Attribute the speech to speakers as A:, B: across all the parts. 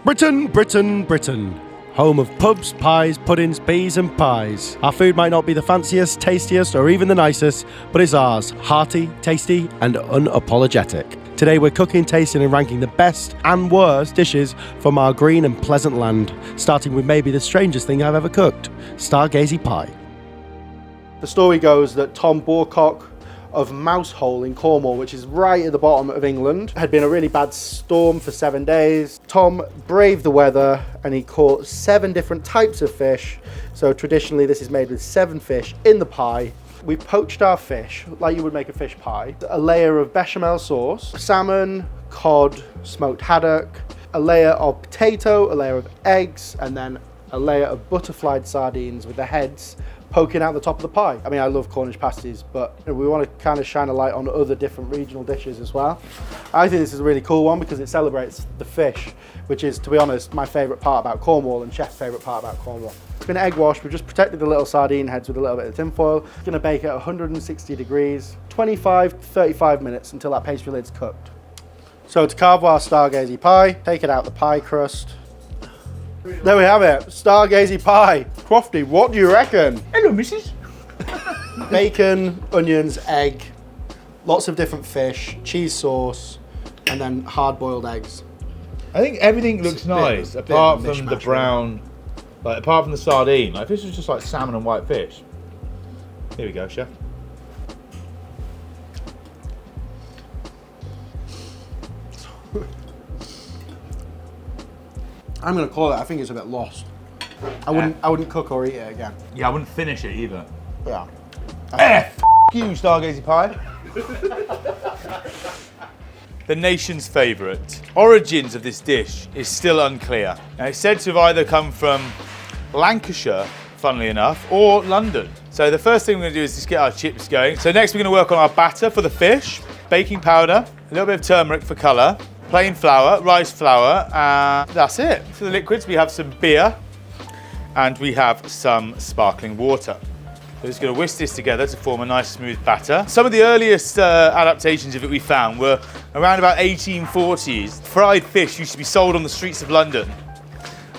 A: Britain, Britain, Britain. Home of pubs, pies, puddings, peas and pies. Our food might not be the fanciest, tastiest or even the nicest, but it's ours. Hearty, tasty and unapologetic. Today we're cooking, tasting and ranking the best and worst dishes from our green and pleasant land, starting with maybe the strangest thing I've ever cooked, Stargazy Pie. The story goes that Tom Bourcock of Mousehole in Cornwall, which is right at the bottom of England, had been a really bad storm for 7 days. Tom braved the weather and he caught 7 different types of fish. So traditionally this is made with 7 fish in the pie. We poached our fish like you would make a fish pie. A layer of bechamel sauce, salmon, cod, smoked haddock, a layer of potato, a layer of eggs, and then a layer of butterflied sardines with the heads poking out the top of the pie. I mean, I love Cornish pasties, but we want to kind of shine a light on other different regional dishes as well. I think this is a really cool one because it celebrates the fish, which is, to be honest, my favourite part about Cornwall and chef's favourite part about Cornwall. It's been egg washed. We've just protected the little sardine heads with a little bit of tin foil. Going to bake at 160 degrees, 25 to 35 minutes until that pastry lid's cooked. So to carve our Stargazy pie, take it out the pie crust. There we have it, Stargazy pie. Crofty, what do you reckon?
B: Hello, missus.
A: Bacon, onions, egg, lots of different fish, cheese sauce, and then hard-boiled eggs.
B: I think everything looks nice, apart from the brown, like apart from the sardine. Like if this was just like salmon and white fish. Here we go, chef.
A: I'm gonna call it. I think it's a bit lost. I wouldn't cook or eat it again.
B: Yeah, I wouldn't finish it either.
A: Yeah.
B: You, Stargazy pie. The nation's favourite. Origins of this dish is still unclear. Now, it's said to have either come from Lancashire, funnily enough, or London. So the first thing we're gonna do is just get our chips going. So next we're gonna work on our batter for the fish, baking powder, a little bit of turmeric for colour, plain flour, rice flour, that's it. For the liquids, we have some beer and we have some sparkling water. We're just going to whisk this together to form a nice smooth batter. Some of the earliest adaptations of it we found were around about 1840s. Fried fish used to be sold on the streets of London.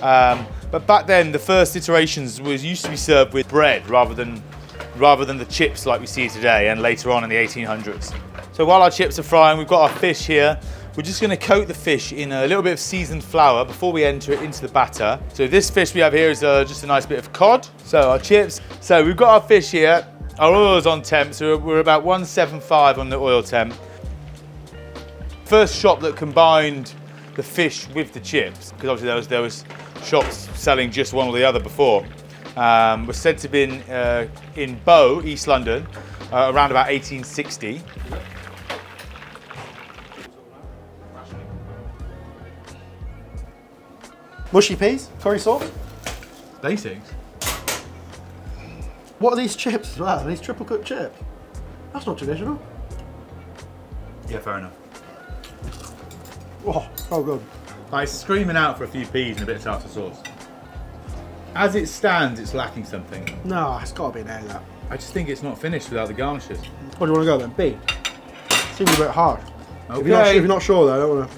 B: But back then, the first iterations used to be served with bread rather than the chips like we see today and later on in the 1800s. So while our chips are frying, we've got our fish here. We're just going to coat the fish in a little bit of seasoned flour before we enter it into the batter. So this fish we have here is just a nice bit of cod. So our chips. So we've got our fish here. Our oil is on temp, so we're about 175 on the oil temp. First shop that combined the fish with the chips, because obviously there was shops selling just one or the other before, was said to have been in Bow, East London, around about 1860.
A: Mushy peas, curry sauce.
B: Basics.
A: What are these chips as well? Are these triple cooked chips? That's not traditional.
B: Yeah, fair enough.
A: Oh, so good.
B: Like screaming out for a few peas and a bit of tartar sauce. As it stands, it's lacking something.
A: No, it's got to be an A, that.
B: I just think it's not finished without the garnishes.
A: What do you want to go then? B? Seems a bit hard.
B: Okay.
A: If you're not sure though, I don't want to.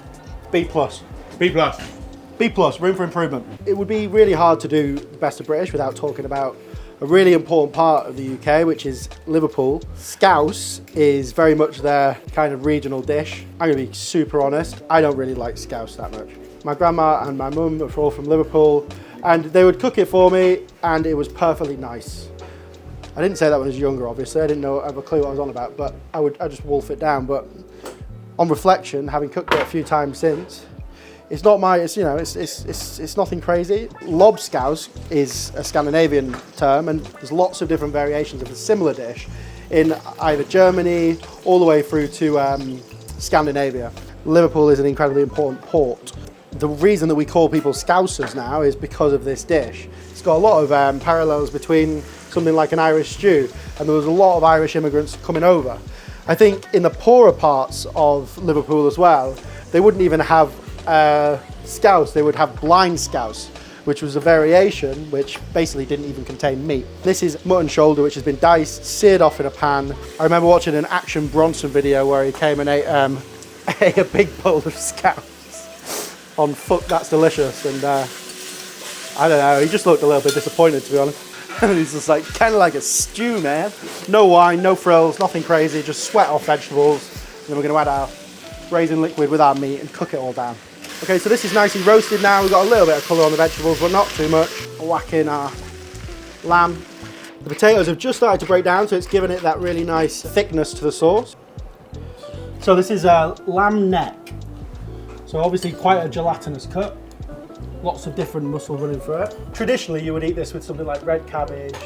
A: B plus.
B: B plus.
A: B plus, room for improvement. It would be really hard to do the best of British without talking about a really important part of the UK, which is Liverpool. Scouse is very much their kind of regional dish. I'm gonna be super honest, I don't really like Scouse that much. My grandma and my mum are all from Liverpool, and they would cook it for me, and it was perfectly nice. I didn't say that when I was younger, obviously. I didn't have a clue what I was on about, but I just wolf it down. But on reflection, having cooked it a few times since, it's not my, it's nothing crazy. Lobscouse is a Scandinavian term, and there's lots of different variations of a similar dish in either Germany all the way through to Scandinavia. Liverpool is an incredibly important port. The reason that we call people Scousers now is because of this dish. It's got a lot of parallels between something like an Irish stew, and there was a lot of Irish immigrants coming over. I think in the poorer parts of Liverpool as well, they wouldn't even have scouse, they would have blind scouse, which was a variation which basically didn't even contain meat. This is mutton shoulder, which has been diced, seared off in a pan. I remember watching an Action Bronson video where he came and ate a big bowl of scouse. on Fuck That's Delicious, and I don't know, he just looked a little bit disappointed, to be honest. He's just like, kind of like a stew, man. No wine, no frills, nothing crazy, just sweat off vegetables. And then we're going to add our raisin liquid with our meat and cook it all down. Okay, so this is nicely roasted now. We've got a little bit of colour on the vegetables, but not too much. Whack in our lamb. The potatoes have just started to break down, so it's giving it that really nice thickness to the sauce. So this is a lamb neck. So obviously quite a gelatinous cut. Lots of different muscle running through it. Traditionally, you would eat this with something like red cabbage,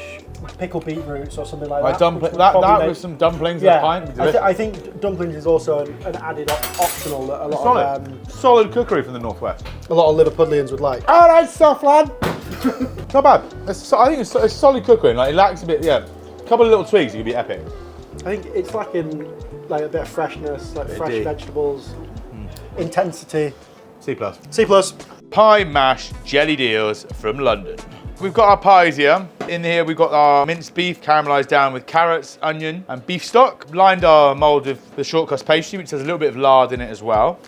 A: pickled beetroots, or something like that.
B: That with some dumplings and a pint.
A: I think dumplings is also an added optional that a lot of
B: solid cookery from the northwest.
A: A lot of Liverpudlians would like.
B: Oh, that's soft, lad. Not bad. I think it's solid cookery. Like it lacks a bit. Yeah, a couple of little tweaks, it could be epic.
A: I think it's lacking like a bit of freshness, like fresh vegetables, intensity.
B: C+.
A: C+.
B: Pie mash jelly deals from London. We've got our pies here. In here we've got our minced beef caramelised down with carrots, onion and beef stock. Lined our mould with the short crust pastry, which has a little bit of lard in it as well.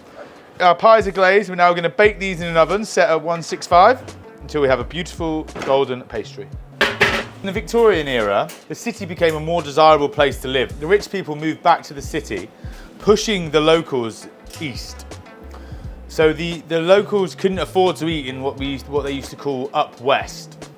B: Our pies are glazed. We're now going to bake these in an oven set at 165 until we have a beautiful golden pastry. In the Victorian era, the city became a more desirable place to live. The rich people moved back to the city, pushing the locals east. So the locals couldn't afford to eat in what they used to call up west.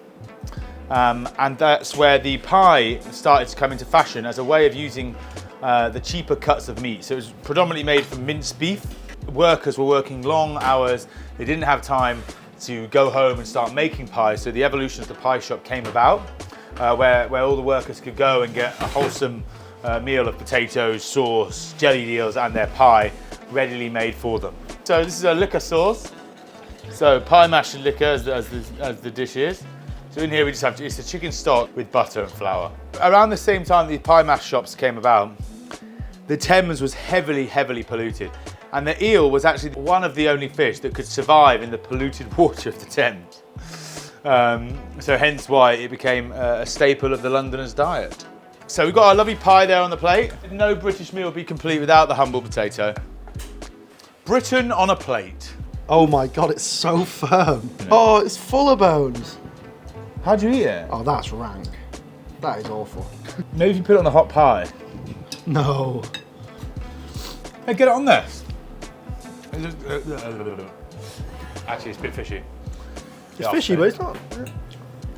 B: And that's where the pie started to come into fashion as a way of using the cheaper cuts of meat. So it was predominantly made from minced beef. Workers were working long hours. They didn't have time to go home and start making pies. So the evolution of the pie shop came about, where all the workers could go and get a wholesome meal of potatoes, sauce, jelly deals and their pie readily made for them. So this is a liquor sauce. So pie mash and liquor as the dish is. So in here we just have, it's a chicken stock with butter and flour. Around the same time the pie mash shops came about, the Thames was heavily, heavily polluted. And the eel was actually one of the only fish that could survive in the polluted water of the Thames. So hence why it became a staple of the Londoners' diet. So we've got our lovely pie there on the plate. No British meal would be complete without the humble potato. Britain on a plate.
A: Oh my God, it's so firm. Oh, it's full of bones.
B: How do you eat it?
A: Oh, that's rank. That is awful.
B: Maybe if you put it on the hot pie.
A: No.
B: Hey, get it on there. Actually, it's a bit fishy.
A: It's fishy, but it's not.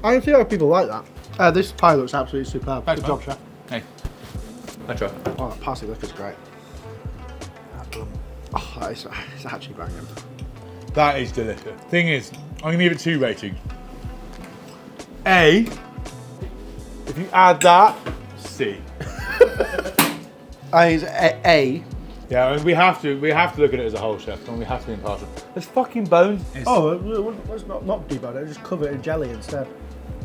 A: I can see how people like that. This pie looks absolutely superb.
B: Thanks,
A: Good job, chef.
B: Hey, let's try.
A: Oh, that parsley liquor's great. Oh, it's actually banging.
B: That is delicious. Thing is, I'm gonna give it 2 ratings. A, if you add that, C.
A: It's A.
B: Yeah, I mean, we have to look at it as a whole, chef, and we have to be impartial. There's fucking bones.
A: Let's not debone it, just cover it in jelly instead.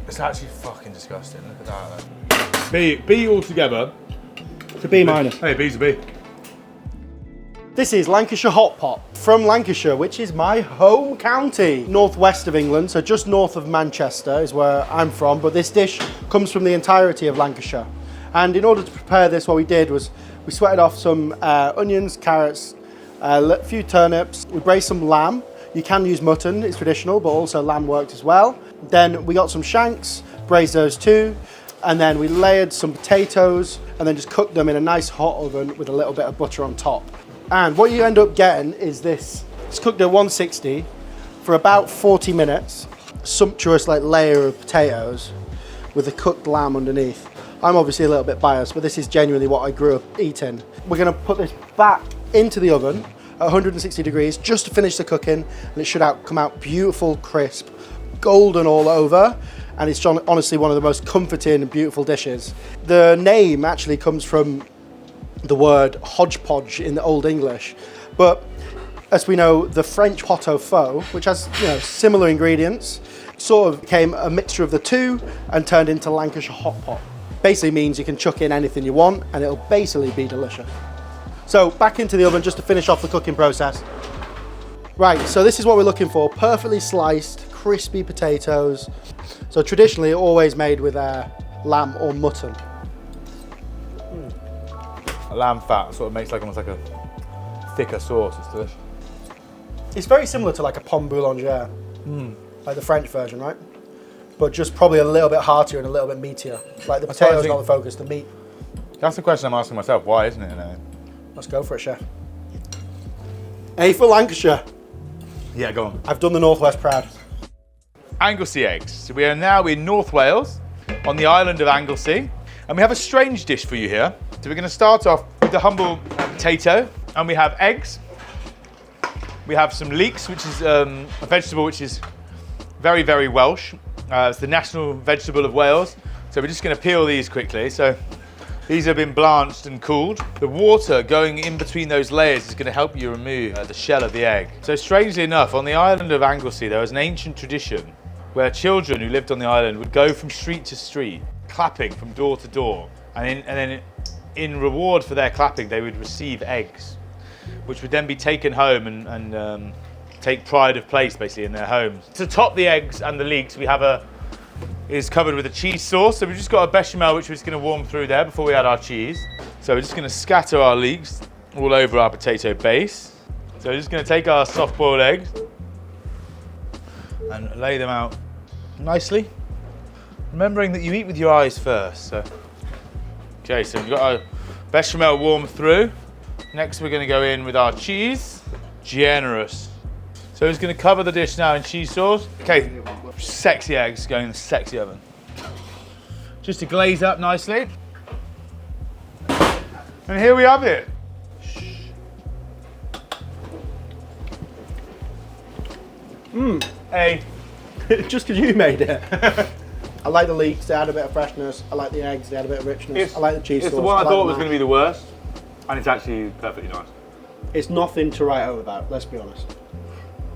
B: It's actually fucking disgusting. Look at that. B altogether.
A: It's a B minus.
B: Hey, B's a B.
A: This is Lancashire Hotpot from Lancashire, which is my home county. Northwest of England, so just north of Manchester is where I'm from, but this dish comes from the entirety of Lancashire. And in order to prepare this, what we did was we sweated off some onions, carrots, a few turnips. We braised some lamb. You can use mutton, it's traditional, but also lamb worked as well. Then we got some shanks, braised those too. And then we layered some potatoes and then just cooked them in a nice hot oven with a little bit of butter on top. And what you end up getting is this. It's cooked at 160 for about 40 minutes. Sumptuous like layer of potatoes with the cooked lamb underneath. I'm obviously a little bit biased, but this is genuinely what I grew up eating. We're gonna put this back into the oven at 160 degrees just to finish the cooking, and it should come out beautiful, crisp, golden all over. And it's honestly one of the most comforting and beautiful dishes. The name actually comes from the word hodgepodge in the Old English, but as we know, the French pot au feu, which has similar ingredients, sort of became a mixture of the two and turned into Lancashire Hotpot. Basically means you can chuck in anything you want and it'll basically be delicious. So back into the oven just to finish off the cooking process. Right, so this is what we're looking for: perfectly sliced, crispy potatoes. So traditionally always made with lamb or mutton.
B: Lamb fat sort of makes almost like a thicker sauce. It's delicious.
A: It's very similar to like a pomme boulangère, like the French version, right? But just probably a little bit heartier and a little bit meatier. Like the potato's not the focus, the meat.
B: That's the question I'm asking myself. Why isn't it?
A: Let's go for it, chef. A for Lancashire.
B: Yeah, go on.
A: I've done the Northwest proud.
B: Anglesey Eggs. So we are now in North Wales, on the island of Anglesey, and we have a strange dish for you here. So we're going to start off with the humble potato, and we have eggs. We have some leeks, which is a vegetable which is very, very Welsh. It's the national vegetable of Wales. So we're just going to peel these quickly. So these have been blanched and cooled. The water going in between those layers is going to help you remove the shell of the egg. So strangely enough, on the island of Anglesey, there was an ancient tradition where children who lived on the island would go from street to street, clapping from door to door. And then in reward for their clapping, they would receive eggs, which would then be taken home and take pride of place basically in their homes. To top the eggs and the leeks, we have is covered with a cheese sauce. So we've just got a bechamel which we're just going to warm through there before we add our cheese. So we're just going to scatter our leeks all over our potato base. So we're just going to take our soft-boiled eggs and lay them out nicely, remembering that you eat with your eyes first. So, okay, so we've got our bechamel warm through. Next we're going to go in with our cheese. Generous. So it's going to cover the dish now in cheese sauce. Okay, sexy eggs going in the sexy oven. Just to glaze up nicely. And here we have it.
A: Just because you made it. I like the leeks, they add a bit of freshness. I like the eggs, they add a bit of richness. I like the cheese sauce.
B: It's the one I thought was going to be the worst, and it's actually perfectly nice.
A: It's nothing to write home about, let's be honest.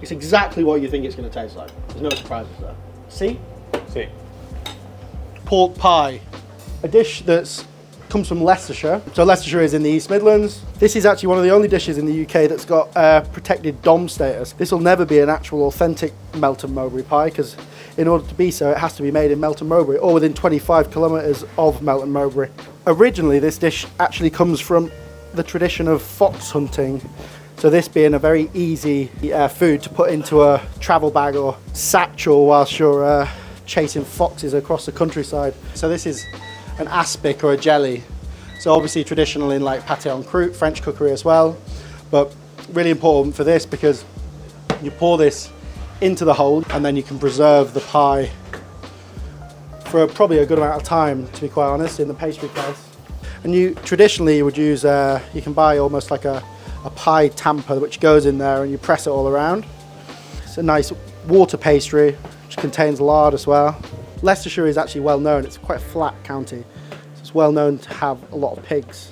A: It's exactly what you think it's going to taste like. There's no surprises there. See?
B: See.
A: Pork pie. A dish that comes from Leicestershire. So Leicestershire is in the East Midlands. This is actually one of the only dishes in the UK that's got protected DOM status. This will never be an actual authentic Melton Mowbray pie because in order to be so, it has to be made in Melton Mowbray or within 25 kilometres of Melton Mowbray. Originally, this dish actually comes from the tradition of fox hunting. So this being a very easy food to put into a travel bag or satchel whilst you're chasing foxes across the countryside. So this is an aspic or a jelly. So obviously traditional in like pâté en croûte, French cookery as well, but really important for this because you pour this into the hole and then you can preserve the pie for probably a good amount of time, to be quite honest, in the pastry case. And you traditionally would use, you can buy almost like a pie tamper which goes in there and you press it all around. It's a nice water pastry which contains lard as well. Leicestershire is actually well known, it's quite a flat county, so it's well known to have a lot of pigs.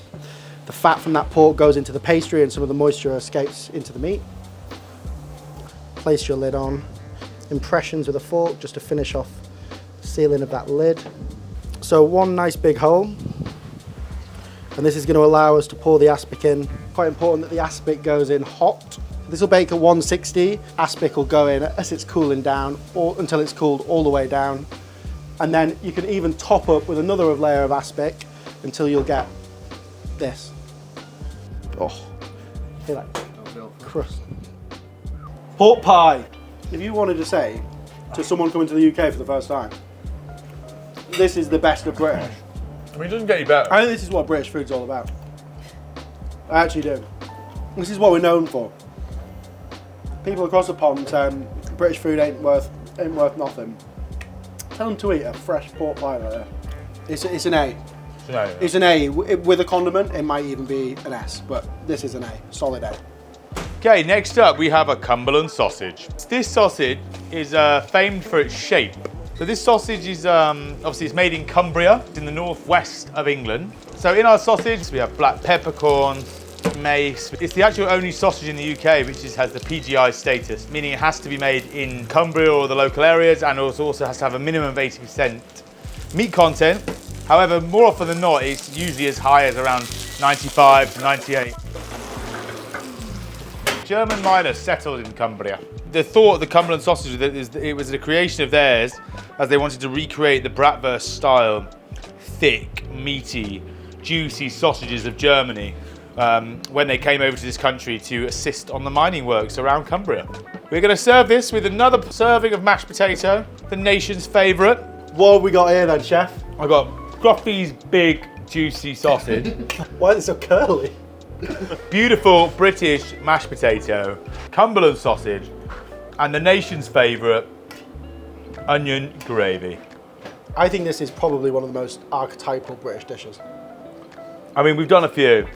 A: The fat from that pork goes into the pastry and some of the moisture escapes into the meat. Place your lid on, impressions with a fork just to finish off the sealing of that lid. So one nice big hole, and this is going to allow us to pour the aspic in. Quite important that the aspic goes in hot. This will bake at 160, aspic will go in as it's cooling down or until it's cooled all the way down. And then you can even top up with another layer of aspic until you'll get this. Oh, hear that crust. Pork pie. If you wanted to say to someone coming to the UK for the first time, this is the best of British.
B: I mean, it doesn't get any better.
A: I think this is what British food's all about. I actually do. This is what we're known for. People across the pond saying British food ain't worth nothing. Tell them to eat a fresh pork pie like that. It's an A. It's an A. With a condiment, it might even be an S, but this is an A. Solid A.
B: Okay, next up we have a Cumberland sausage. This sausage is famed for its shape. So this sausage is obviously it's made in Cumbria, in the northwest of England. So in our sausage we have black peppercorn, mace. It's the actual only sausage in the UK which has the PGI status, meaning it has to be made in Cumbria or the local areas, and also has to have a minimum of 80% meat content. However, more often than not, it's usually as high as around 95 to 98. German miners settled in Cumbria. The thought of the Cumberland sausage is it was a creation of theirs, as they wanted to recreate the bratwurst style, thick, meaty, juicy sausages of Germany, when they came over to this country to assist on the mining works around Cumbria. We're going to serve this with another serving of mashed potato, the nation's favourite.
A: What have we got here then, chef?
B: I've got Gruffy's big juicy sausage.
A: Why is it so curly?
B: Beautiful British mashed potato, Cumberland sausage, and the nation's favourite, onion gravy.
A: I think this is probably one of the most archetypal British dishes.
B: I mean, we've done a few.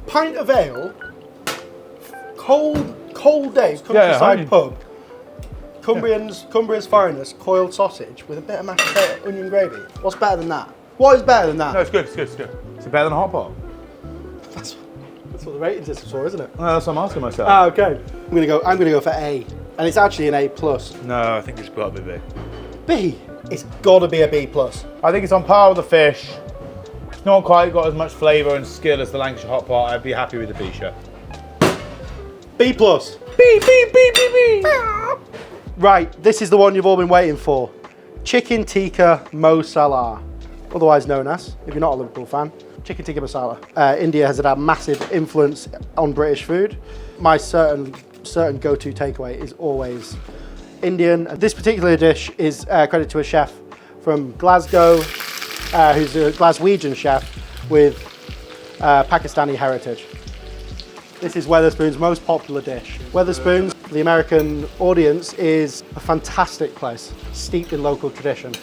A: Pint of ale, cold day, countryside pub, Cumbria's finest, coiled sausage with a bit of mashed potato, onion gravy. What's better than that? What is better than that?
B: No, it's good, it's good, it's good. Is it better than a hot pot?
A: That's what the rating system's for, isn't it?
B: No, that's what I'm asking myself.
A: Ah, okay. I'm gonna go for A, and it's actually an A plus.
B: No, I think it's got to be B.
A: B. It's got to be a B plus.
B: I think it's on par with the fish. It's not quite got as much flavour and skill as the Lancashire Hotpot. I'd be happy with the B, chef.
A: B plus.
B: B, B, B, B, B.
A: Right, this is the one you've all been waiting for. Chicken Tikka Masala, otherwise known as, if you're not a Liverpool fan, Chicken Tikka Masala. India has had a massive influence on British food. My certain go-to takeaway is always Indian. This particular dish is credited to a chef from Glasgow, who's a Glaswegian chef with Pakistani heritage. This is Wetherspoon's most popular dish. Wetherspoon's, for the American audience, is a fantastic place, steeped in local tradition.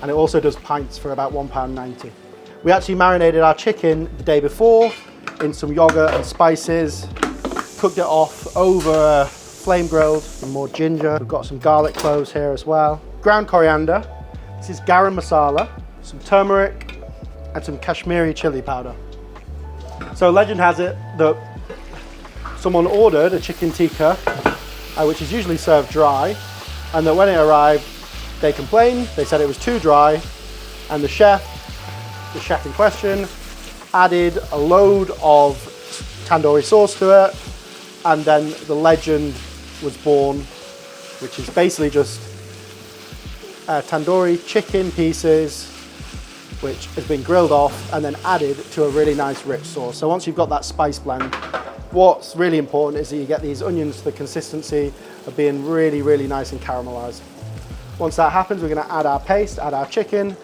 A: And it also does pints for about £1.90. We actually marinated our chicken the day before in some yogurt and spices, cooked it off over flame grilled, some more ginger. We've got some garlic cloves here as well. Ground coriander. This is garam masala, some turmeric, and some Kashmiri chili powder. So legend has it that someone ordered a chicken tikka, which is usually served dry, and that when it arrived, they complained. They said it was too dry, and the chef in question, added a load of tandoori sauce to it, and then the legend was born, which is basically just tandoori chicken pieces, which has been grilled off and then added to a really nice rich sauce. So once you've got that spice blend, what's really important is that you get these onions to the consistency of being really, really nice and caramelized. Once that happens, we're gonna add our paste, add our chicken,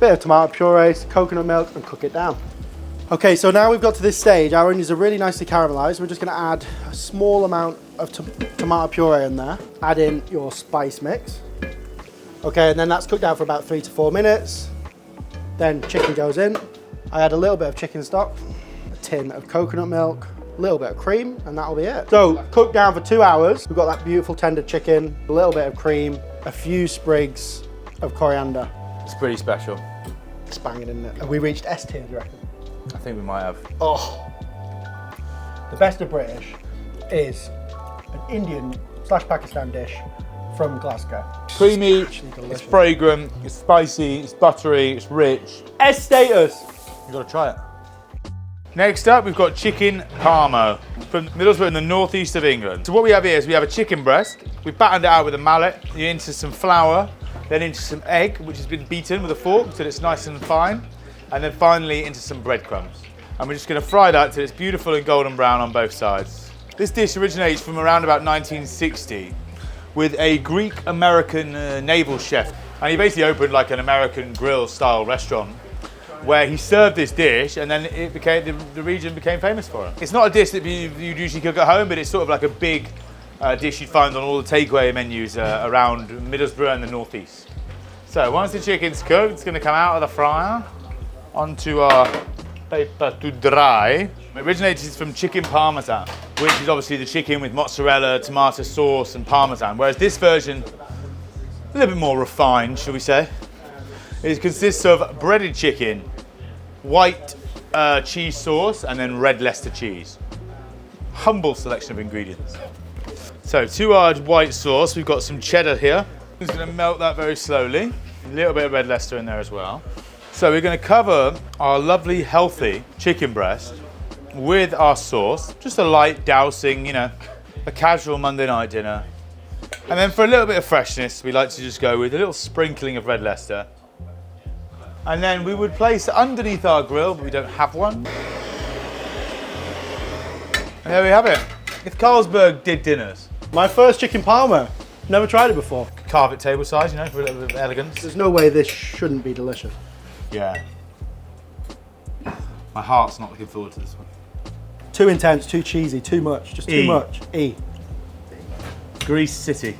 A: bit of tomato puree, coconut milk, and cook it down. Okay, so now we've got to this stage. Our onions are really nicely caramelized. We're just gonna add a small amount of tomato puree in there. Add in your spice mix. Okay, and then that's cooked down for about 3 to 4 minutes. Then chicken goes in. I add a little bit of chicken stock, a tin of coconut milk, a little bit of cream, and that'll be it. So cooked down for 2 hours. We've got that beautiful tender chicken, a little bit of cream, a few sprigs of coriander.
B: It's pretty special.
A: It's banging, isn't it? Have we reached S tier, do you reckon?
B: I think we might have.
A: Oh. The best of British is an Indian/Pakistan dish from Glasgow.
B: Creamy, it's fragrant, it's spicy, it's buttery, it's rich.
A: S status.
B: You've got to try it. Next up, we've got chicken Parmo from Middlesbrough in the northeast of England. So what we have here is we have a chicken breast. We've battened it out with a mallet, into some flour, then into some egg, which has been beaten with a fork so it's nice and fine, and then finally into some breadcrumbs. And we're just going to fry that till it's beautiful and golden brown on both sides. This dish originates from around about 1960 with a Greek-American naval chef. And he basically opened like an American grill-style restaurant where he served this dish, and then it became the region became famous for it. It's not a dish that you'd usually cook at home, but it's sort of like a big dish you'd find on all the takeaway menus around Middlesbrough and the northeast. So once the chicken's cooked, it's going to come out of the fryer onto our paper to dry. It originates from chicken parmesan, which is obviously the chicken with mozzarella, tomato sauce, and parmesan. Whereas this version, a little bit more refined, shall we say. It consists of breaded chicken, white cheese sauce, and then red Leicester cheese. Humble selection of ingredients. So to our white sauce, we've got some cheddar here. I'm just going to melt that very slowly. A little bit of red Leicester in there as well. So we're going to cover our lovely, healthy chicken breast with our sauce. Just a light dousing, you know, a casual Monday night dinner. And then for a little bit of freshness, we like to just go with a little sprinkling of red Leicester. And then we would place underneath our grill, but we don't have one, And there we have it. If Carlsberg did dinners,
A: My first chicken parma. Never tried it before.
B: carve it table size, you know, for a little bit of elegance.
A: There's no way this shouldn't be delicious.
B: Yeah. My heart's not looking forward to this one.
A: Too intense, too cheesy, too much, just too much. E.
B: Grease City.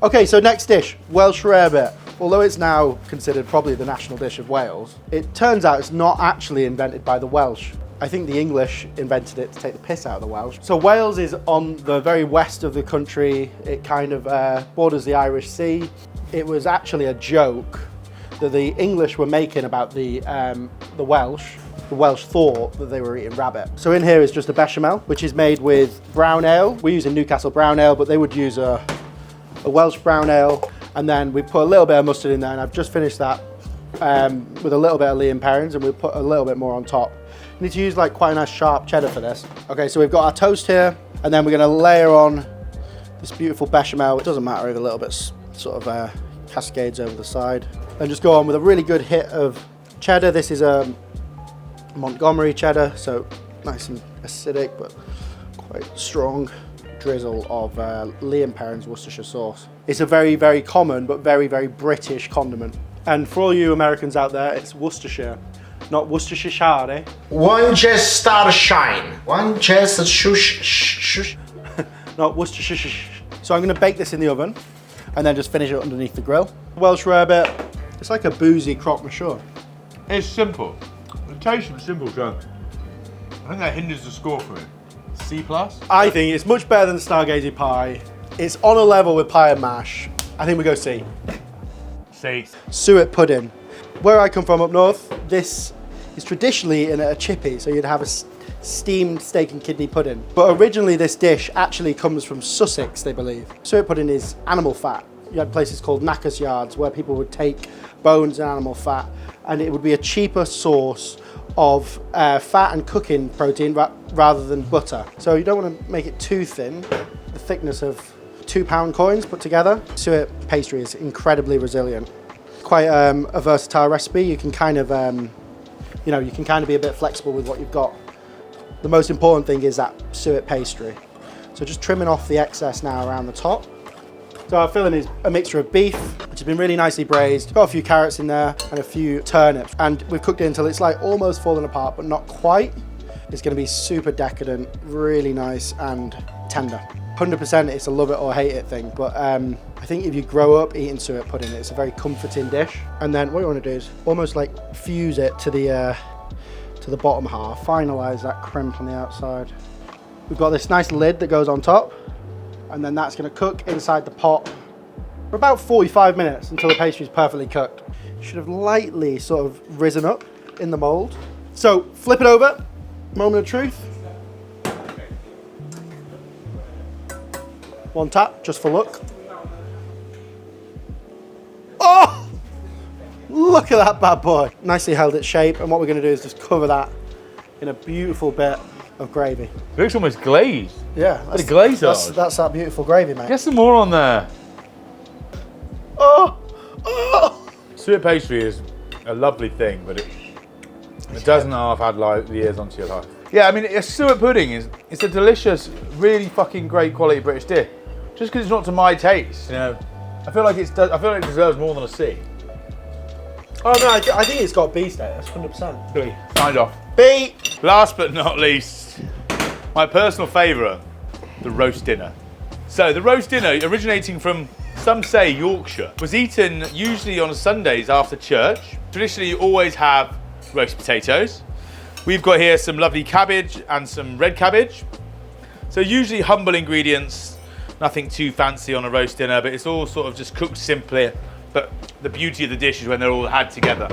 A: Okay, so next dish, Welsh Rarebit. Although it's now considered probably the national dish of Wales, it turns out it's not actually invented by the Welsh. I think the English invented it to take the piss out of the Welsh. So Wales is on the very west of the country. It kind of borders the Irish Sea. It was actually a joke that the English were making about the Welsh. The Welsh thought that they were eating rabbit. So in here is just a bechamel, which is made with brown ale. We're using Newcastle brown ale, but they would use a Welsh brown ale. And then we put a little bit of mustard in there, and I've just finished that with a little bit of Liam Perrins, and we'll put a little bit more on top. You need to use like quite a nice sharp cheddar for this. Okay, so we've got our toast here, and then we're gonna layer on this beautiful bechamel. It doesn't matter if a little bit sort of cascades over the side. And just go on with a really good hit of cheddar. This is a Montgomery cheddar, so nice and acidic, but quite strong drizzle of Liam Perrins Worcestershire sauce. It's a very, very common, but very, very British condiment. And for all you Americans out there, it's Worcestershire, not Worcestershire.
C: One just star shine. One just shush.
A: Not Worcestershire. So I'm gonna bake this in the oven and then just finish it underneath the grill. Welsh Rarebit, it's like a boozy croque monsieur.
B: It's simple. The taste is simple, so I think that hinders the score for me. C+?
A: I think it's much better than Stargazy Pie. It's on a level with pie and mash. I think we go C.
B: C.
A: Suet Pudding. Where I come from up north, this is traditionally in a chippy, so you'd have a steamed steak and kidney pudding. But originally this dish actually comes from Sussex, they believe. Suet pudding is animal fat. You had places called knackers yards where people would take bones and animal fat, and it would be a cheaper source of fat and cooking protein rather than butter. So you don't want to make it too thin. The thickness of £2 coins put together. Suet pastry is incredibly resilient. Quite a versatile recipe. You can kind of, you can kind of be a bit flexible with what you've got. The most important thing is that suet pastry. So just trimming off the excess now around the top. So our filling is a mixture of beef, which has been really nicely braised. Got a few carrots in there and a few turnips. And we've cooked it until it's like almost falling apart, but not quite. It's gonna be super decadent, really nice and tender. 100% it's a love it or hate it thing, but I think if you grow up eating suet pudding, it's a very comforting dish. And then what you wanna do is almost like fuse it to the bottom half, finalize that crimp on the outside. We've got this nice lid that goes on top, and then that's gonna cook inside the pot for about 45 minutes until the pastry is perfectly cooked. It should have lightly sort of risen up in the mold. So flip it over, moment of truth. One tap, just for look. Oh! Look at that bad boy. Nicely held its shape, and what we're gonna do is just cover that in a beautiful bit of gravy.
B: It looks almost glazed.
A: Yeah.
B: That's the glaze
A: that's that beautiful gravy, mate.
B: Get some more on there.
A: Oh! Oh!
B: Suet pastry is a lovely thing, but it doesn't half add years onto your life. Yeah, I mean, a suet pudding it's a delicious, really fucking great quality British dish. Just because it's not to my taste, you know, I feel like it deserves more than a C.
A: Oh no, I think it's got B status, 100%.
B: B. Signed off.
A: B.
B: Last but not least, my personal favourite, the roast dinner. So the roast dinner, originating from, some say, Yorkshire, was eaten usually on Sundays after church. Traditionally, you always have roast potatoes. We've got here some lovely cabbage and some red cabbage. So usually humble ingredients, nothing too fancy on a roast dinner, but it's all sort of just cooked simply. But the beauty of the dish is when they're all had together.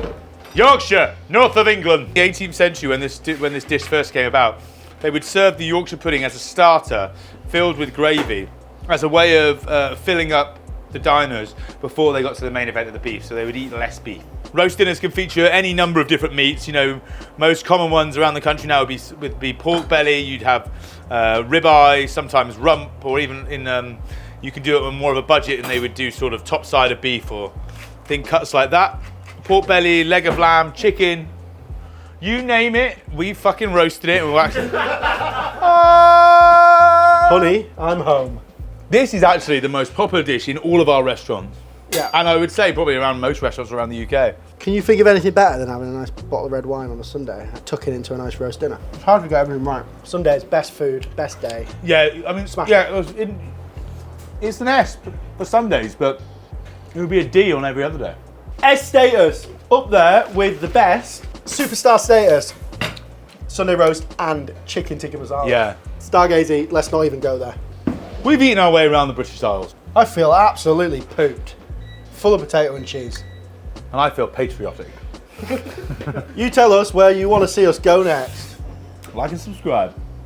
B: Yorkshire, north of England. The 18th century, when this dish first came about, they would serve the Yorkshire pudding as a starter, filled with gravy, as a way of filling up the diners before they got to the main event of the beef, so they would eat less beef. Roast dinners can feature any number of different meats. You know, most common ones around the country now would be pork belly. You'd have ribeye, sometimes rump, or even you can do it on more of a budget, and they would do sort of top side of beef or thin cuts like that. Pork belly, leg of lamb, chicken. You name it, we fucking roasted it and we're actually...
A: Honey, I'm home.
B: This is actually the most popular dish in all of our restaurants.
A: Yeah.
B: And I would say probably around most restaurants around the UK.
D: Can you think of anything better than having a nice bottle of red wine on a Sunday and tucking into a nice roast dinner? It's hard to get everything right. Sunday's best food, best day.
B: Yeah, I mean,
D: Smash
B: yeah, it's an S for Sundays, but it would be a D on every other day.
A: S status up there with the best.
D: Superstar status. Sunday roast and chicken tikka masala.
B: Yeah.
D: Stargazy, let's not even go there.
B: We've eaten our way around the British Isles,
D: I feel absolutely pooped. Full of potato and cheese.
B: and I feel patriotic.
A: You tell us where you want to see us go next.
B: Like and subscribe.